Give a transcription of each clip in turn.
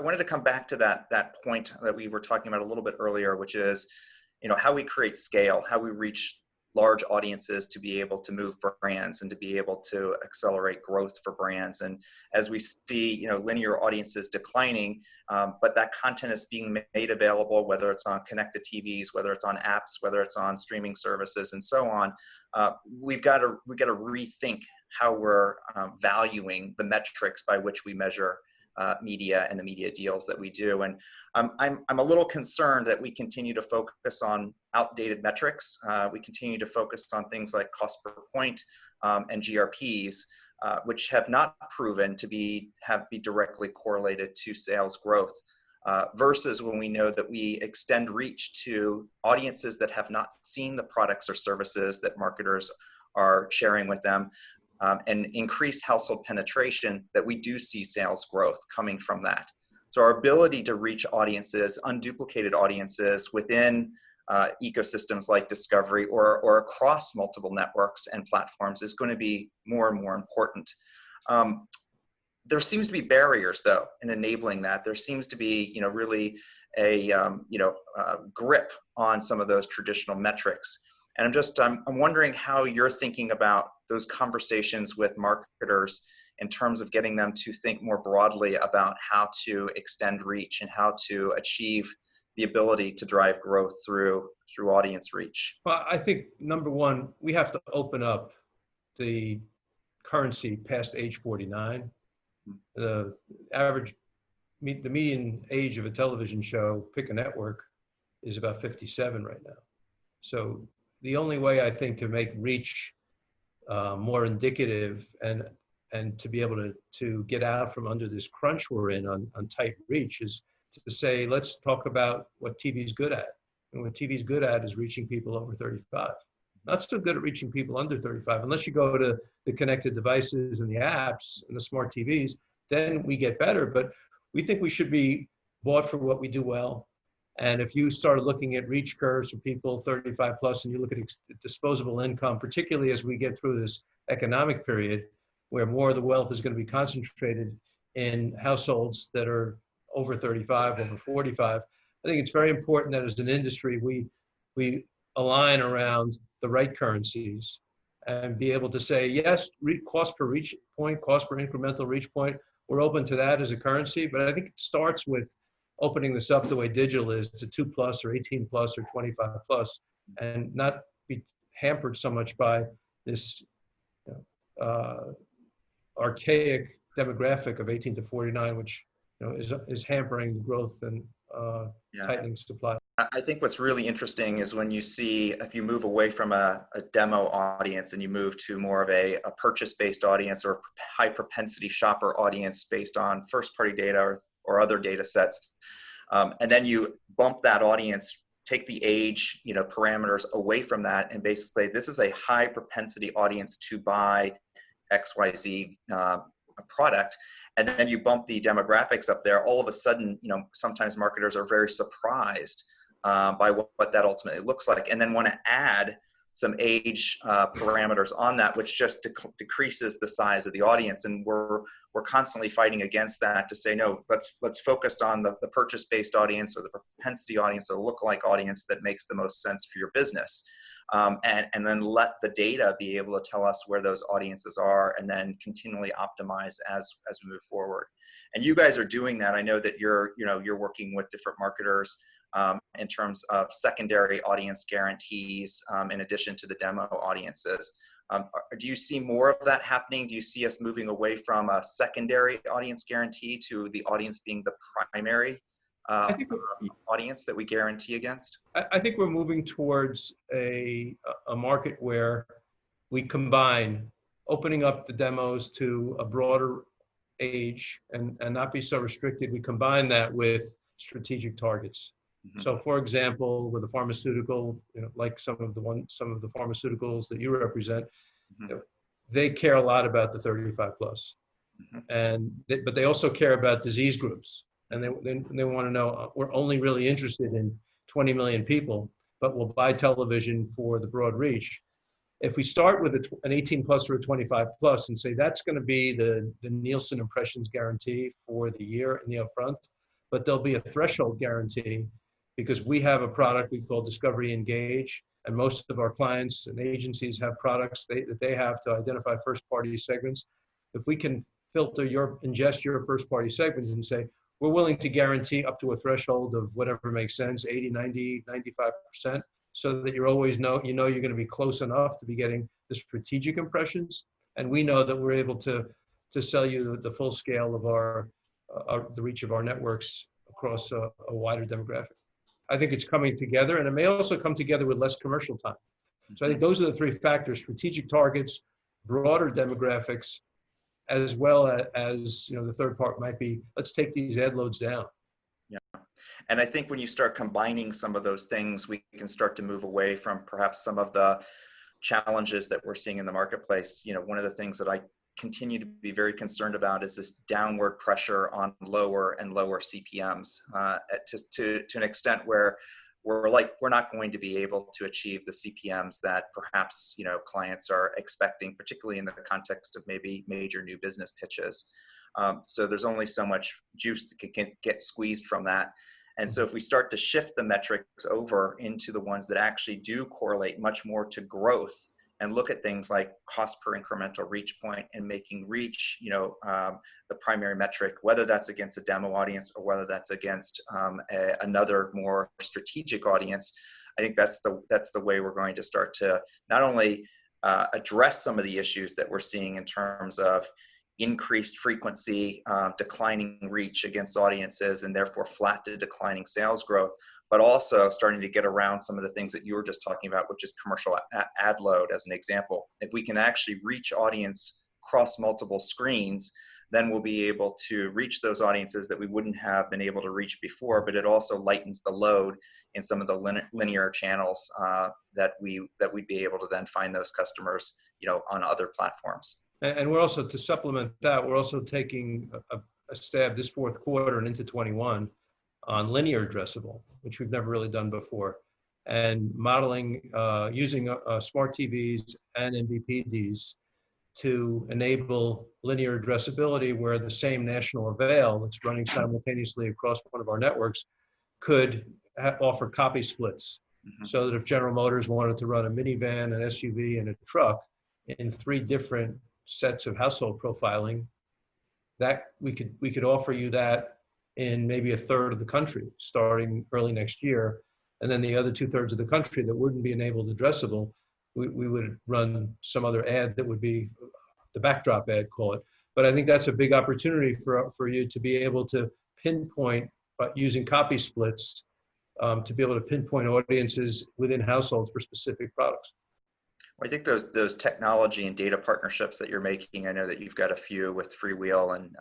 wanted to come back to that point that we were talking about a little bit earlier, which is, how we create scale, how we reach large audiences to be able to move brands and to be able to accelerate growth for brands. And as we see, linear audiences declining, but that content is being made available, whether it's on connected TVs, whether it's on apps, whether it's on streaming services, and so on. We've got to rethink how we're valuing the metrics by which we measure media and the media deals that we do. And I'm a little concerned that we continue to focus on outdated metrics. We continue to focus on things like cost per point and GRPs, which have not proven to be directly correlated to sales growth. Versus when we know that we extend reach to audiences that have not seen the products or services that marketers are sharing with them, and increase household penetration, that we do see sales growth coming from that. So our ability to reach audiences, unduplicated audiences within ecosystems like Discovery or across multiple networks and platforms is going to be more and more important. There seems to be barriers, though, in enabling that. There seems to be, really a grip on some of those traditional metrics. And I'm wondering how you're thinking about those conversations with marketers in terms of getting them to think more broadly about how to extend reach and how to achieve the ability to drive growth through audience reach. Well, I think number one, we have to open up the currency past age 49. The median age of a television show, pick a network, is about 57 right now. So the only way I think to make reach more indicative and to be able to get out from under this crunch we're in on tight reach is to say, let's talk about what TV's good at. And what TV's good at is reaching people over 35. Not so good at reaching people under 35. Unless you go to the connected devices and the apps and the smart TVs, then we get better. But we think we should be bought for what we do well. And if you start looking at reach curves for people 35 plus, and you look at disposable income, particularly as we get through this economic period, where more of the wealth is going to be concentrated in households that are over 35, over 45, I think it's very important that as an industry, we align around the right currencies and be able to say, yes, cost per reach point, cost per incremental reach point, we're open to that as a currency. But I think it starts with opening this up the way digital is to 2 plus or 18 plus or 25 plus, and not be hampered so much by this archaic demographic of 18 to 49, which is hampering the growth and tightening supply. I think what's really interesting is when you see, if you move away from a demo audience and you move to more of a purchase-based audience or high propensity shopper audience based on first-party data or other data sets, and then you bump that audience, take the age parameters away from that, and basically this is a high propensity audience to buy XYZ product, and then you bump the demographics up there, all of a sudden, sometimes marketers are very surprised by what that ultimately looks like, and then want to add some age parameters on that, which just decreases the size of the audience. And we're constantly fighting against that to say, no, let's focus on the purchase-based audience or the propensity audience or the lookalike audience that makes the most sense for your business. And then let the data be able to tell us where those audiences are, and then continually optimize as we move forward. And you guys are doing that. I know that you're working with different marketers in terms of secondary audience guarantees in addition to the demo audiences. Do you see more of that happening? Do you see us moving away from a secondary audience guarantee to the audience being the primary audience that we guarantee against? I think we're moving towards a market where we combine opening up the demos to a broader age and not be so restricted. We combine that with strategic targets. Mm-hmm. So, for example, with a pharmaceutical, like some of the pharmaceuticals that you represent, mm-hmm. They care a lot about the 35 plus, mm-hmm. But they also care about disease groups. And they want to know, we're only really interested in 20 million people, but we'll buy television for the broad reach. If we start with an 18 plus or a 25 plus and say that's going to be the Nielsen impressions guarantee for the year in the upfront, but there'll be a threshold guarantee because we have a product we call Discovery Engage, and most of our clients and agencies have products that they have to identify first-party segments. If we can ingest your first-party segments and say, we're willing to guarantee up to a threshold of whatever makes sense, 80, 90, 95%, so that you always know, you're going to be close enough to be getting the strategic impressions. And we know that we're able to sell you the full scale of the reach of our networks across a wider demographic. I think it's coming together, and it may also come together with less commercial time. So I think those are the three factors: strategic targets, broader demographics, as well as the third part might be, let's take these ad loads down. Yeah. And I think when you start combining some of those things, we can start to move away from perhaps some of the challenges that we're seeing in the marketplace. One of the things that I continue to be very concerned about is this downward pressure on lower and lower CPMs to an extent where we're not going to be able to achieve the CPMs that perhaps clients are expecting, particularly in the context of maybe major new business pitches. So there's only so much juice that can get squeezed from that. And so if we start to shift the metrics over into the ones that actually do correlate much more to growth, and look at things like cost per incremental reach point and making reach, the primary metric, whether that's against a demo audience or whether that's against another more strategic audience, I think that's the way we're going to start to not only address some of the issues that we're seeing in terms of increased frequency, declining reach against audiences, and therefore flat to declining sales growth, but also starting to get around some of the things that you were just talking about, which is commercial ad load as an example. If we can actually reach audience across multiple screens, then we'll be able to reach those audiences that we wouldn't have been able to reach before, but it also lightens the load in some of the linear channels that we'd be able to then find those customers, on other platforms. And we're also, to supplement that, we're also taking a stab this fourth quarter and into 21 on linear addressable, which we've never really done before, and modeling using smart TVs and MVPDs to enable linear addressability, where the same national avail that's running simultaneously across one of our networks could offer copy splits. Mm-hmm. So that if General Motors wanted to run a minivan, an SUV, and a truck in 3 different sets of household profiling, that we could offer you that in maybe a third of the country starting early next year. And then the other 2/3 of the country that wouldn't be enabled addressable, we would run some other ad that would be the backdrop ad, call it. But I think that's a big opportunity for you to be able to pinpoint, but using copy splits, to be able to pinpoint audiences within households for specific products. I think those technology and data partnerships that you're making, I know that you've got a few with Freewheel and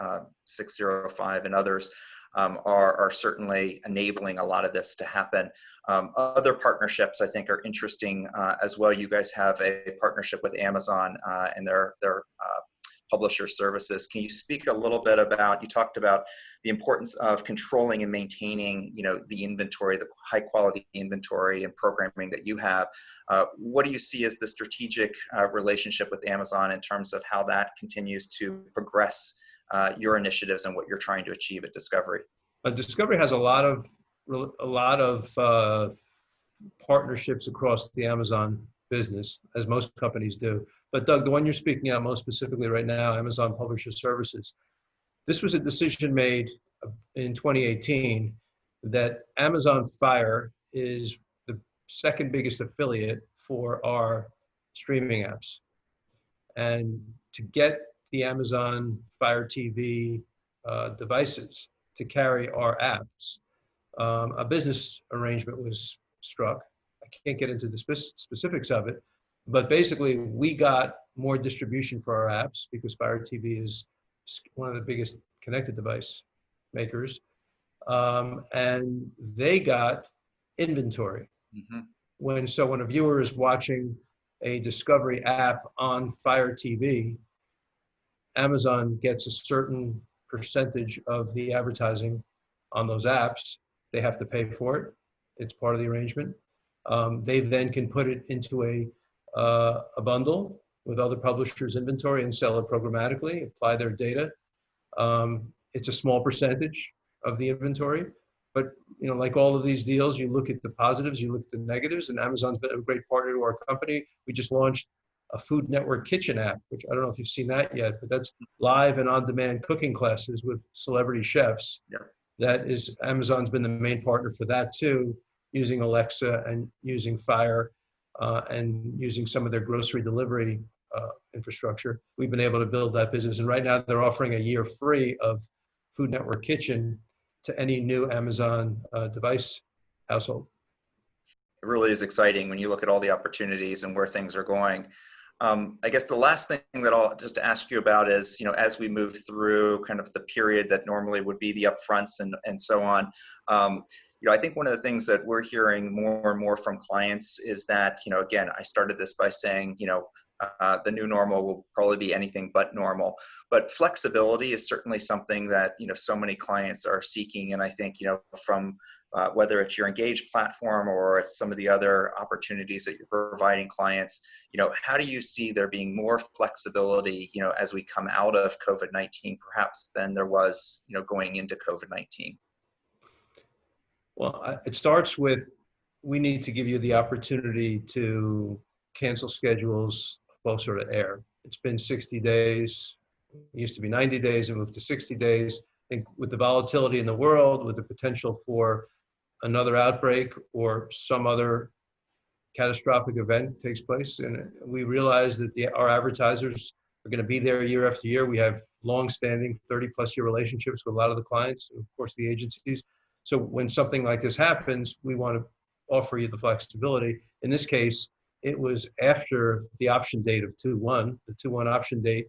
605 and others, are certainly enabling a lot of this to happen. Other partnerships I think are interesting as well. You guys have a partnership with Amazon and their publisher services. Can you speak a little bit about, you talked about the importance of controlling and maintaining, the inventory, the high quality inventory and programming that you have. What do you see as the strategic relationship with Amazon in terms of how that continues to progress your initiatives and what you're trying to achieve at Discovery? Discovery has a lot of partnerships across the Amazon business, as most companies do. But Doug, the one you're speaking out most specifically right now, Amazon Publisher Services, this was a decision made in 2018 that Amazon Fire is the second biggest affiliate for our streaming apps. And to get the Amazon Fire TV devices to carry our apps, a business arrangement was struck. I can't get into the specifics of it, but basically we got more distribution for our apps because Fire TV is one of the biggest connected device makers, and they got inventory. Mm-hmm. When a viewer is watching a Discovery app on Fire TV, Amazon gets a certain percentage of the advertising on those apps. They have to pay for it. It's part of the arrangement. They then can put it into a bundle with other publishers' inventory and sell it programmatically, apply their data. It's a small percentage, of the inventory. But like all of these deals, you look at the positives, you look at the negatives, and Amazon's been a great partner to our company. We just launched a Food Network kitchen app, which I don't know if you've seen that yet, but that's live and on-demand cooking classes with celebrity chefs. Yeah. That is, Amazon's been the main partner for that too, using Alexa and using Fire and using some of their grocery delivery infrastructure. We've been able to build that business. And right now they're offering a year free of Food Network Kitchen to any new Amazon device household. It really is exciting when you look at all the opportunities and where things are going. I guess the last thing that I'll just ask you about is, as we move through kind of the period that normally would be the upfronts and so on, I think one of the things that we're hearing more and more from clients is that, again, I started this by saying, the new normal will probably be anything but normal, but flexibility is certainly something that, so many clients are seeking. And I think, from whether it's your Engage platform or it's some of the other opportunities that you're providing clients, how do you see there being more flexibility, as we come out of COVID-19, perhaps than there was, going into COVID-19? Well, it starts with, we need to give you the opportunity to cancel schedules closer to air. It's been 60 days. It used to be 90 days and moved to 60 days. I think with the volatility in the world, with the potential for another outbreak or some other catastrophic event takes place, and we realize that our advertisers are going to be there year after year. We have long-standing 30-plus year relationships with a lot of the clients, of course, the agencies. So when something like this happens, we want to offer you the flexibility. In this case, it was after the option date of 2/1. The 2/1 option date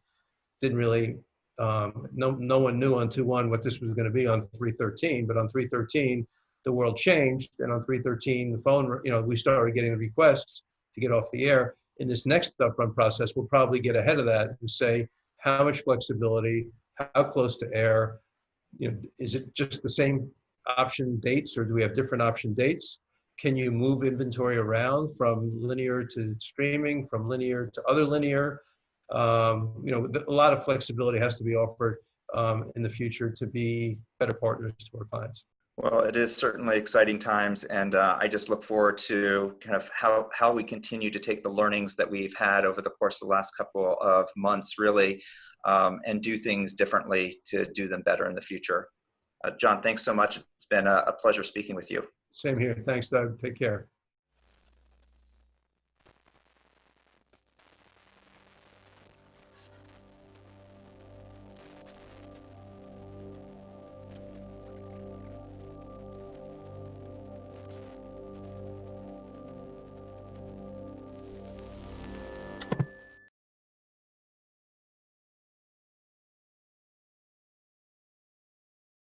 didn't really, no one knew on 2/1 what this was going to be on 3/13, but on 3/13, the world changed. And on 3/13, the phone, we started getting the requests to get off the air. In this next upfront process, we'll probably get ahead of that and say, how much flexibility, how close to air, is it just the same option dates or do we have different option dates? Can you move inventory around from linear to streaming, from linear to other linear? A lot of flexibility has to be offered in the future to be better partners to our clients. Well, it is certainly exciting times, and I just look forward to kind of how we continue to take the learnings that we've had over the course of the last couple of months, really, and do things differently to do them better in the future. Jon, thanks so much. It's been a pleasure speaking with you. Same here. Thanks, Doug. Take care.